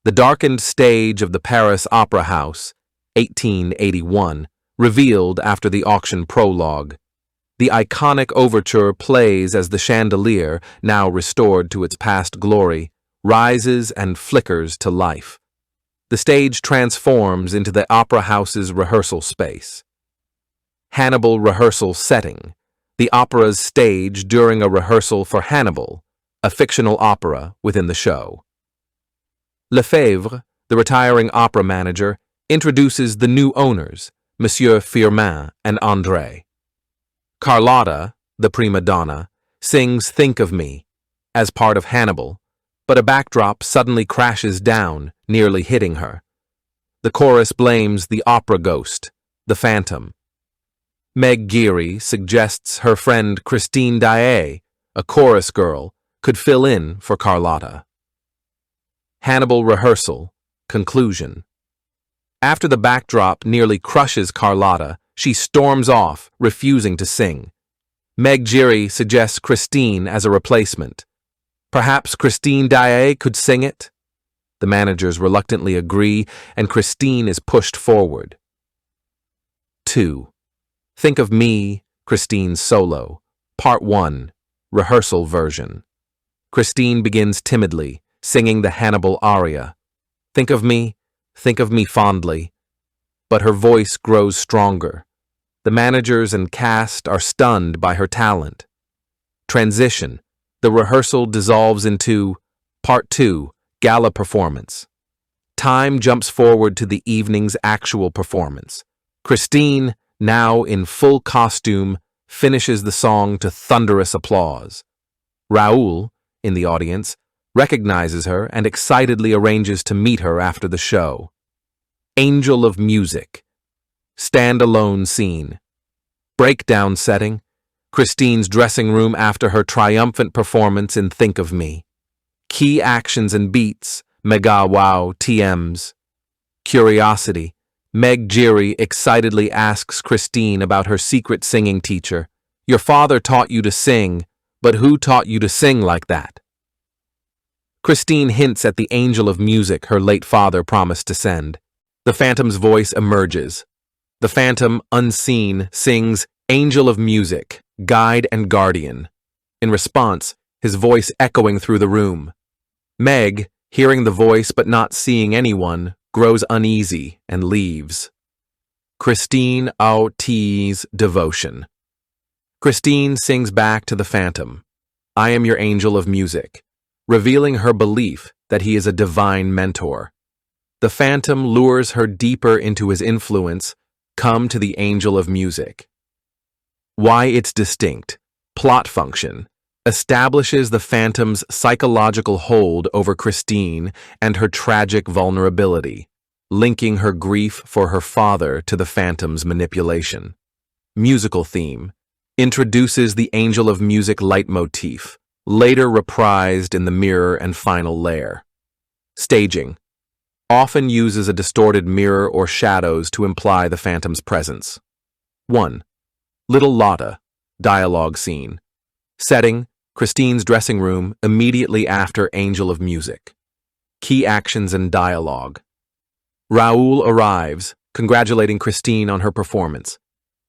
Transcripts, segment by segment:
The darkened stage of the Paris Opera House, 1881, revealed after the auction prologue. The iconic overture plays as the chandelier, now restored to its past glory, rises and flickers to life. The stage transforms into the opera house's rehearsal space. Hannibal rehearsal setting, the opera's stage during a rehearsal for Hannibal, a fictional opera within the show. Lefebvre, the retiring opera manager, introduces the new owners, Monsieur Firmin and André. Carlotta, the prima donna, sings Think of Me as part of Hannibal, but a backdrop suddenly crashes down, nearly hitting her. The chorus blames the opera ghost, the phantom. Meg Geary suggests her friend Christine Daae, a chorus girl, could fill in for Carlotta. Hannibal rehearsal, conclusion. After the backdrop nearly crushes Carlotta, she storms off, refusing to sing. Meg Geary suggests Christine as a replacement. Perhaps Christine Daae could sing it? The managers reluctantly agree, and Christine is pushed forward. 2. Think of Me, Christine's solo, Part 1, rehearsal version. Christine begins timidly, singing the Hannibal aria. Think of me fondly. But her voice grows stronger. The managers and cast are stunned by her talent. Transition. The rehearsal dissolves into Part 2, gala performance. Time jumps forward to the evening's actual performance. Christine, now in full costume, finishes the song to thunderous applause. Raoul, in the audience, recognizes her and excitedly arranges to meet her after the show. Angel of Music. Stand-alone scene. Breakdown setting. Christine's dressing room after her triumphant performance in Think of Me. Key actions and beats. Mega wow TMs. Curiosity. Meg Geary excitedly asks Christine about her secret singing teacher. Your father taught you to sing, but who taught you to sing like that? Christine hints at the angel of music her late father promised to send. The phantom's voice emerges. The phantom, unseen, sings Angel of Music, Guide and Guardian. In response, his voice echoing through the room. Meg, hearing the voice but not seeing anyone, grows uneasy and leaves. Christine Autie's devotion. Christine sings back to the phantom, I am your angel of music, revealing her belief that he is a divine mentor. The phantom lures her deeper into his influence. Come to the angel of music. Why it's distinct. Plot function. Establishes the phantom's psychological hold over Christine and her tragic vulnerability, linking her grief for her father to the phantom's manipulation. Musical theme. Introduces the angel of music leitmotif, later reprised in the mirror and final lair. Staging. Often uses a distorted mirror or shadows to imply the phantom's presence. 1. Little Lotta, dialogue scene. Setting, Christine's dressing room immediately after Angel of Music. Key actions and dialogue. Raoul arrives, congratulating Christine on her performance.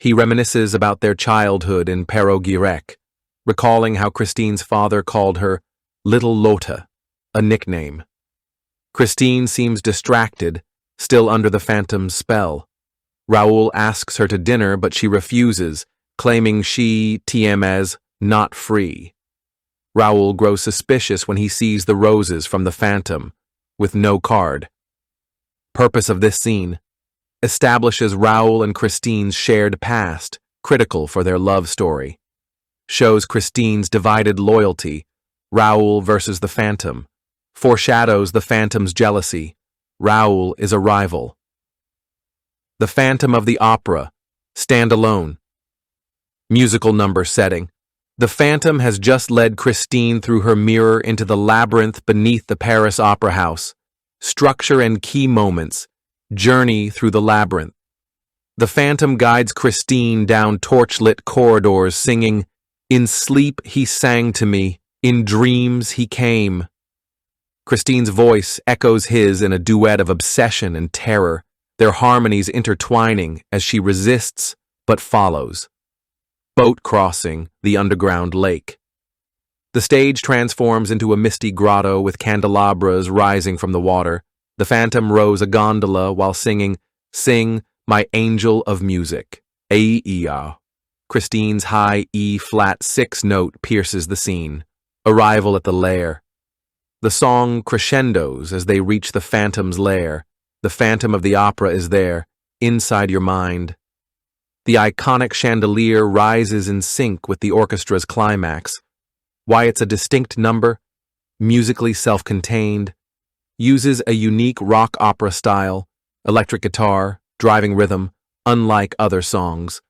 He reminisces about their childhood in Perros-Guirec, recalling how Christine's father called her Little Lotta, a nickname. Christine seems distracted, still under the phantom's spell. Raoul asks her to dinner, but she refuses, claiming she TM's not free. Raoul grows suspicious when he sees the roses from the phantom, with no card. Purpose of this scene. Establishes Raoul and Christine's shared past, critical for their love story. Shows Christine's divided loyalty, Raoul versus the phantom. Foreshadows the phantom's jealousy. Raoul is a rival. The Phantom of the Opera, stand-alone. Musical number setting. The phantom has just led Christine through her mirror into the labyrinth beneath the Paris Opera House. Structure and key moments. Journey through the labyrinth. The phantom guides Christine down torchlit corridors singing, In sleep he sang to me, in dreams he came. Christine's voice echoes his in a duet of obsession and terror, their harmonies intertwining as she resists but follows. Boat crossing the underground lake. The stage transforms into a misty grotto with candelabras rising from the water. The Phantom rows a gondola while singing, "Sing, my angel of music." Aia. Christine's high E-flat 6 note pierces the scene. Arrival at the lair. The song crescendos as they reach the Phantom's lair. The Phantom of the Opera is there, inside your mind. The iconic chandelier rises in sync with the orchestra's climax. Why it's a distinct number, musically self-contained, uses a unique rock opera style, electric guitar, driving rhythm, unlike other songs.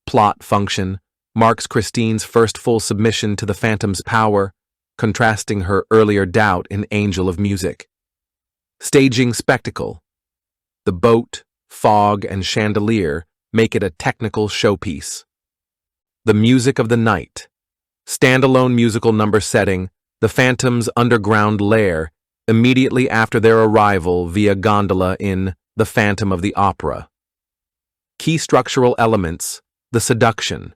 Plot function marks Christine's first full submission to the Phantom's power, contrasting her earlier doubt in Angel of Music. Staging spectacle. The boat, fog, and chandelier make it a technical showpiece. The music of the night. Standalone musical number setting, the Phantom's underground lair, immediately after their arrival via gondola in The Phantom of the Opera. Key structural elements, the seduction.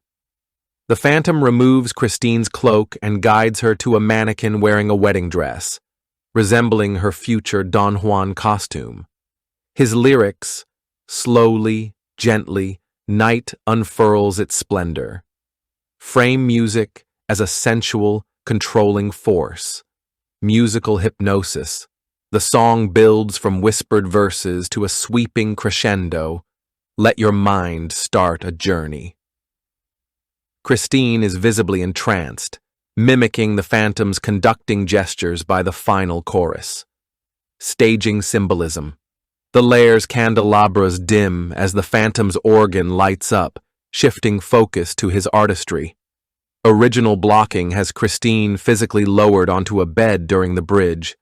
The Phantom removes Christine's cloak and guides her to a mannequin wearing a wedding dress, resembling her future Don Juan costume. His lyrics, slowly, gently, night unfurls its splendor. Frame music as a sensual, controlling force. Musical hypnosis. The song builds from whispered verses to a sweeping crescendo. Let your mind start a journey. Christine is visibly entranced, mimicking the Phantom's conducting gestures by the final chorus. Staging symbolism. The lair's candelabras dim as the Phantom's organ lights up, shifting focus to his artistry. Original blocking has Christine physically lowered onto a bed during the bridge,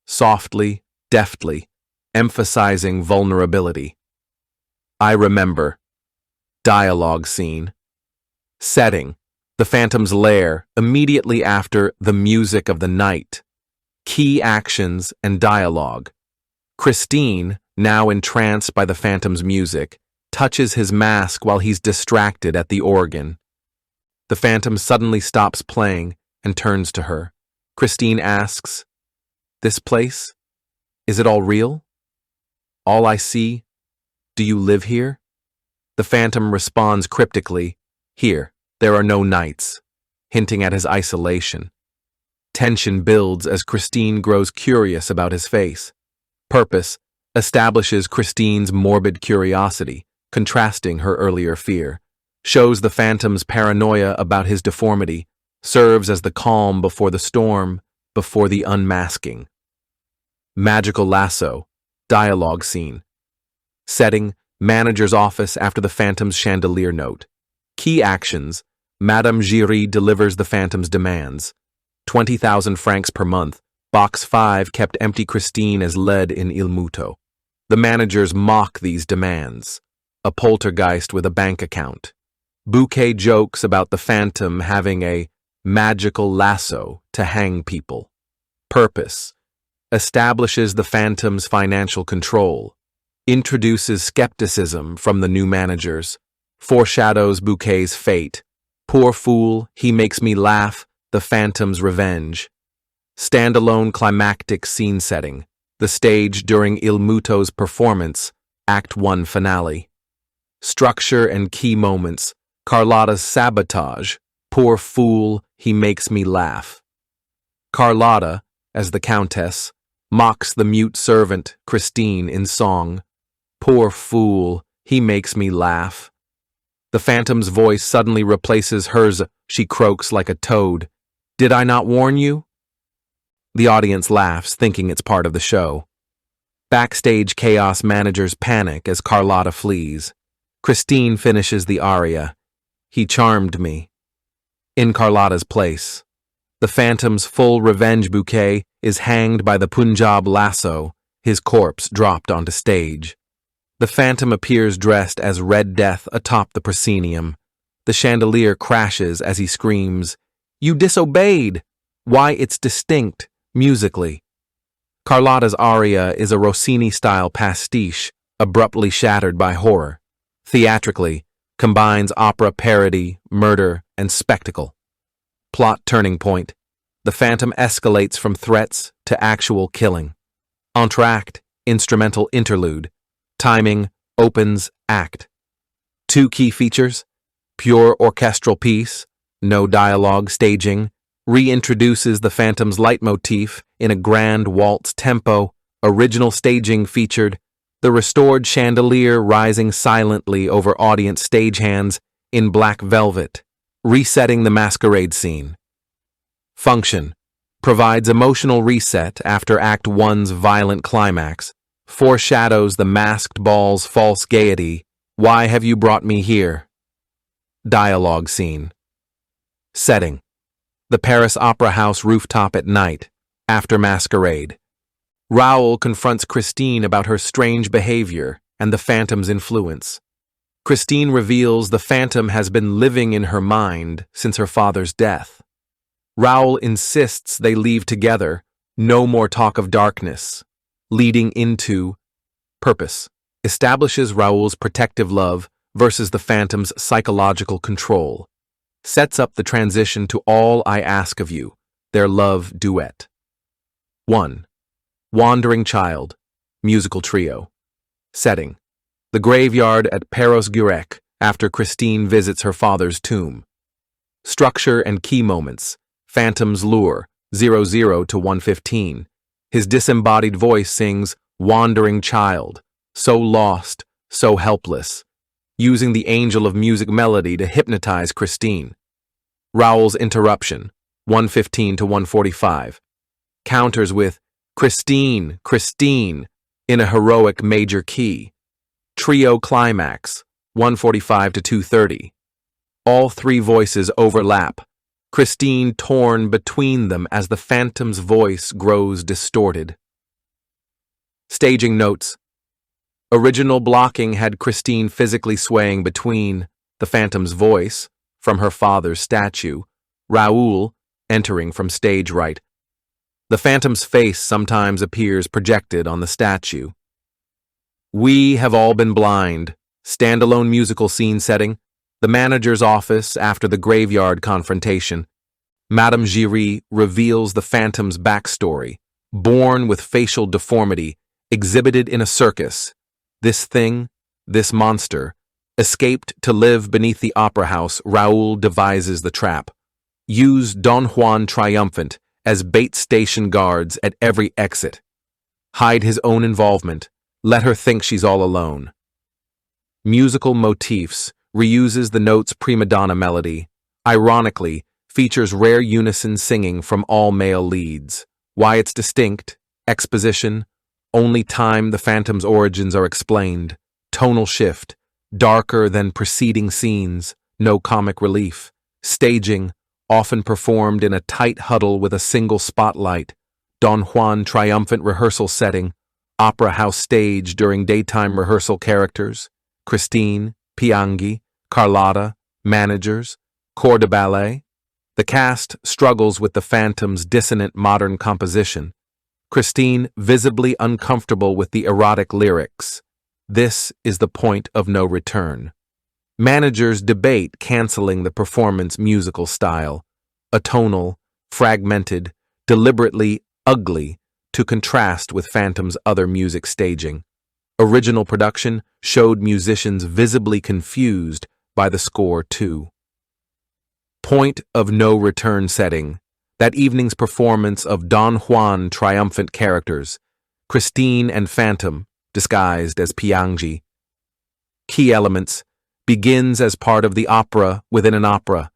softly, deftly, emphasizing vulnerability. I remember. Dialogue scene. Setting. The Phantom's lair, immediately after the music of the night. Key actions and dialogue. Christine, now entranced by the Phantom's music, touches his mask while he's distracted at the organ. The Phantom suddenly stops playing and turns to her. Christine asks, "This place? Is it all real? All I see? Do you live here?" The Phantom responds cryptically, "Here, there are no nights," hinting at his isolation. Tension builds as Christine grows curious about his face. Purpose establishes Christine's morbid curiosity, contrasting her earlier fear. Shows the Phantom's paranoia about his deformity, serves as the calm before the storm, before the unmasking. Magical lasso. Dialogue scene. Setting, manager's office after the Phantom's chandelier note. Key actions. Madame Giry delivers the Phantom's demands. 20,000 francs per month. Box 5 kept empty. Christine as led in Il Muto. The managers mock these demands. A poltergeist with a bank account. Bouquet jokes about the Phantom having a magical lasso to hang people. Purpose. Establishes the Phantom's financial control. Introduces skepticism from the new managers. Foreshadows Bouquet's fate. Poor fool, he makes me laugh, the Phantom's revenge. Standalone climactic scene setting. The stage during Il Muto's performance, Act 1 finale. Structure and key moments. Carlotta's sabotage. Poor fool, he makes me laugh. Carlotta, as the Countess, mocks the mute servant, Christine, in song. Poor fool, he makes me laugh. The Phantom's voice suddenly replaces hers. She croaks like a toad. Did I not warn you? The audience laughs, thinking it's part of the show. Backstage chaos managers panic as Carlotta flees. Christine finishes the aria. He charmed me. In Carlotta's place. The Phantom's full revenge bouquet is hanged by the Punjab lasso, his corpse dropped onto stage. The Phantom appears dressed as Red Death atop the proscenium. The chandelier crashes as he screams, "You disobeyed!" Why, it's distinct, musically. Carlotta's aria is a Rossini-style pastiche, abruptly shattered by horror. Theatrically, combines opera parody, murder, and spectacle. Plot turning point. The Phantom escalates from threats to actual killing. Entr'acte, instrumental interlude. Timing, opens act. Two key features: pure orchestral piece, no dialogue staging, reintroduces the Phantom's leitmotif in a grand waltz tempo. Original staging featured the restored chandelier rising silently over audience stagehands in black velvet, resetting the masquerade scene. Function: provides emotional reset after Act 1's violent climax, foreshadows the masked ball's false gaiety. Why have you brought me here? Dialogue scene. Setting: the Paris Opera House rooftop at night, after masquerade. Raoul confronts Christine about her strange behavior and the Phantom's influence. Christine reveals the Phantom has been living in her mind since her father's death. Raoul insists they leave together, no more talk of darkness, leading into purpose. Establishes Raoul's protective love versus the Phantom's psychological control. Sets up the transition to All I Ask of You, their love duet. 1. Wandering Child, musical trio. Setting: the graveyard at Perros-Guirec after Christine visits her father's tomb. Structure and key moments: Phantom's lure, 00 to 115. His disembodied voice sings Wandering Child, so lost, so helpless, using the angel of music melody to hypnotize Christine. Raoul's interruption, 115 to 145. Counters with Christine, Christine, in a heroic major key. Trio climax, 145 to 230. All three voices overlap, Christine torn between them as the Phantom's voice grows distorted. Staging notes: original blocking had Christine physically swaying between the Phantom's voice from her father's statue, Raoul entering from stage right. The Phantom's face sometimes appears projected on the statue. We Have All Been Blind, standalone musical scene setting, the manager's office after the graveyard confrontation. Madame Giry reveals the Phantom's backstory, born with facial deformity, exhibited in a circus. This thing, this monster, escaped to live beneath the opera house. Raoul devises the trap. Use Don Juan triumphant as bait station guards at every exit. Hide his own involvement. Let her think she's all alone. Musical motifs: reuses the note's prima donna melody. Ironically, features rare unison singing from all male leads. Why it's distinct: exposition. Only time the Phantom's origins are explained. Tonal shift: darker than preceding scenes. No comic relief. Staging: often performed in a tight huddle with a single spotlight. Don Juan triumphant rehearsal setting. Opera house stage during daytime rehearsal. Characters: Christine, Pianghi, Carlotta, managers, corps de ballet. The cast struggles with the Phantom's dissonant modern composition. Christine visibly uncomfortable with the erotic lyrics. This is the point of no return. Managers debate canceling the performance musical style, atonal, fragmented, deliberately ugly, to contrast with Phantom's other music staging. Original production showed musicians visibly confused by the score too. Point of no return setting: that evening's performance of Don Juan triumphant characters, Christine and Phantom, disguised as Pianghi. Key elements: begins as part of the opera within an opera.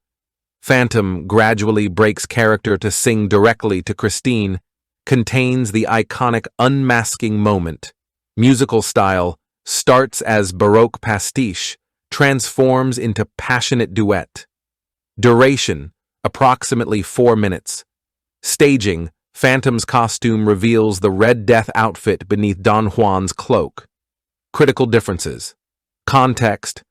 Phantom gradually breaks character to sing directly to Christine, contains the iconic unmasking moment. Musical style: starts as Baroque pastiche, transforms into passionate duet. Duration: approximately 4 minutes. Staging: Phantom's costume reveals the Red Death outfit beneath Don Juan's cloak. Critical differences: context,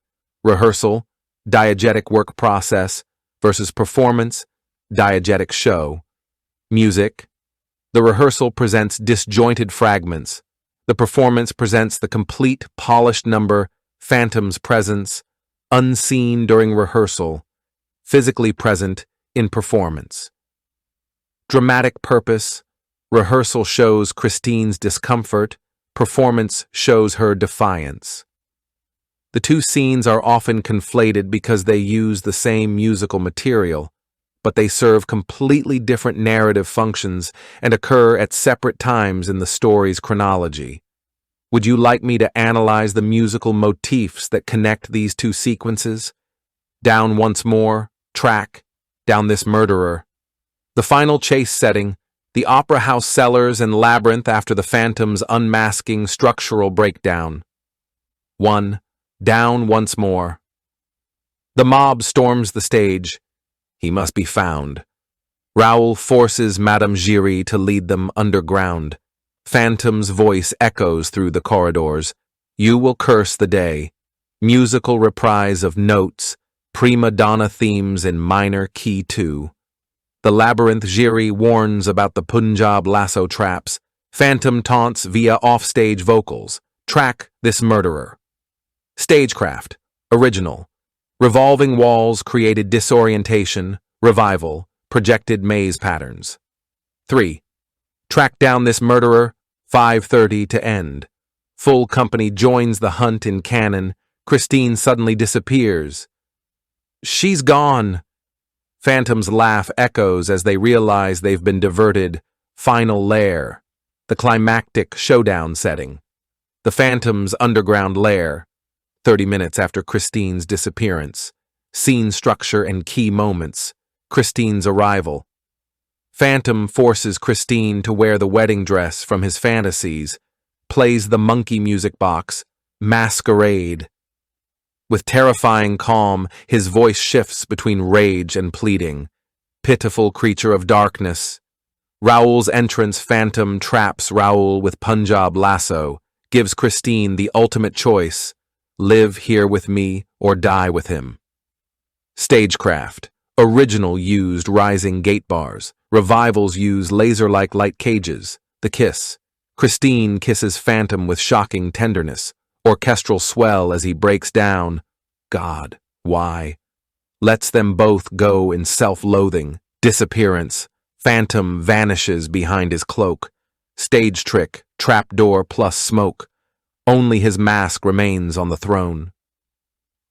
rehearsal, diegetic work process versus performance, diegetic show. Music: The rehearsal presents disjointed fragments. The performance presents the complete, polished number, Phantom's presence, unseen during rehearsal, physically present in performance. Dramatic purpose. Rehearsal shows Christine's discomfort. Performance shows her defiance. The two scenes are often conflated because they use the same musical material, but they serve completely different narrative functions and occur at separate times in the story's chronology. Would you like me to analyze the musical motifs that connect these two sequences? Down once more, track, down this murderer. The final chase setting, the opera house cellars and labyrinth after the Phantom's unmasking structural breakdown. 1. Down once more. The mob storms the stage. He must be found. Raoul forces Madame Giry to lead them underground. Phantom's voice echoes through the corridors. You will curse the day. Musical reprise of notes, prima donna themes in minor key 2. The labyrinth. Giry warns about the Punjab lasso traps. Phantom taunts via offstage vocals. Track this murderer. Stagecraft. Original. Revolving walls created disorientation. Revival. Projected maze patterns. 3. Track down this murderer. 5:30 to end. Full company joins the hunt in canon. Christine suddenly disappears. She's gone. Phantom's laugh echoes as they realize they've been diverted. Final lair. The climactic showdown setting. The Phantom's underground lair. 30 minutes after Christine's disappearance. Scene structure and key moments. Christine's arrival. Phantom forces Christine to wear the wedding dress from his fantasies. Plays the monkey music box. Masquerade. With terrifying calm, his voice shifts between rage and pleading. Pitiful creature of darkness. Raoul's entrance. Phantom traps Raoul with Punjab lasso. Gives Christine the ultimate choice. Live here with me or die with him. Stagecraft. Original used rising gate bars. Revivals use laser-like light cages. The kiss. Christine kisses Phantom with shocking tenderness. Orchestral swell as he breaks down. God, why? Lets them both go in self-loathing. Disappearance. Phantom vanishes behind his cloak. Stage trick. Trapdoor plus smoke. Only his mask remains on the throne.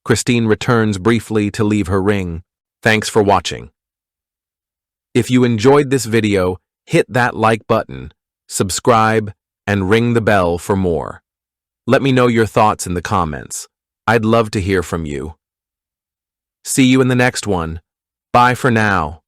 Christine returns briefly to leave her ring. Thanks for watching. If you enjoyed this video, hit that like button, subscribe, and ring the bell for more. Let me know your thoughts in the comments. I'd love to hear from you. See you in the next one. Bye for now.